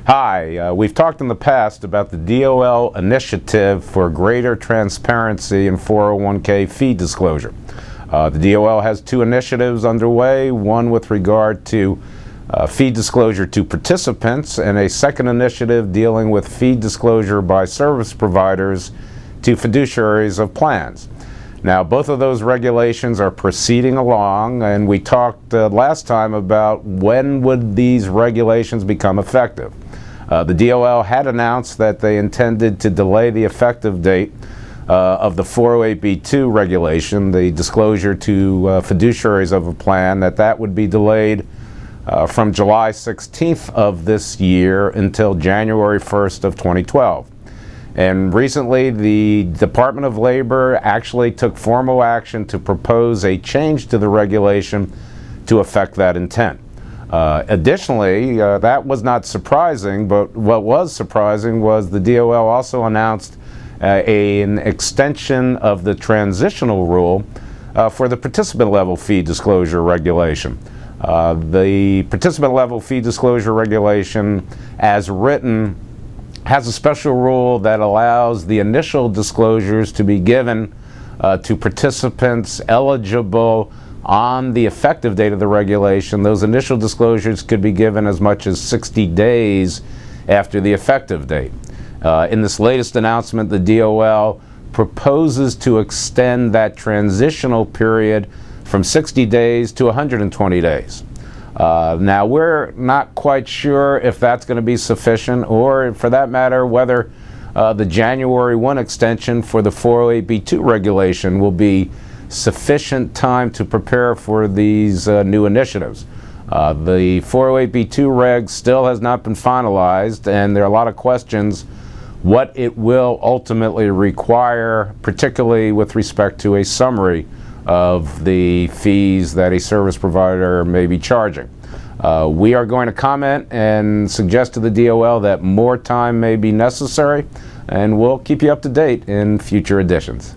Hi, we've talked in the past about the DOL initiative for greater transparency in 401k fee disclosure. The DOL has two initiatives underway, one with regard to fee disclosure to participants and a second initiative dealing with fee disclosure by service providers to fiduciaries of plans. Now, both of those regulations are proceeding along, and we talked last time about when would these regulations become effective. The DOL had announced that they intended to delay the effective date of the 408B2 regulation, the disclosure to fiduciaries of a plan, that would be delayed from July 16th of this year until January 1st of 2012. And recently, the Department of Labor actually took formal action to propose a change to the regulation to affect that intent. Additionally, that was not surprising, but what was surprising was the DOL also announced an extension of the transitional rule for the participant level fee disclosure regulation. The participant level fee disclosure regulation, as written, has a special rule that allows the initial disclosures to be given to participants eligible on the effective date of the regulation. Those initial disclosures could be given as much as 60 days after the effective date. In this latest announcement, the DOL proposes to extend that transitional period from 60 days to 120 days. Now, we're not quite sure if that's going to be sufficient, or for that matter, whether the January 1 extension for the 408B2 regulation will be sufficient time to prepare for these new initiatives. The 408B2 reg still has not been finalized, and there are a lot of questions what it will ultimately require, particularly with respect to a summary of the fees that a service provider may be charging. We are going to comment and suggest to the DOL that more time may be necessary, and we'll keep you up to date in future editions.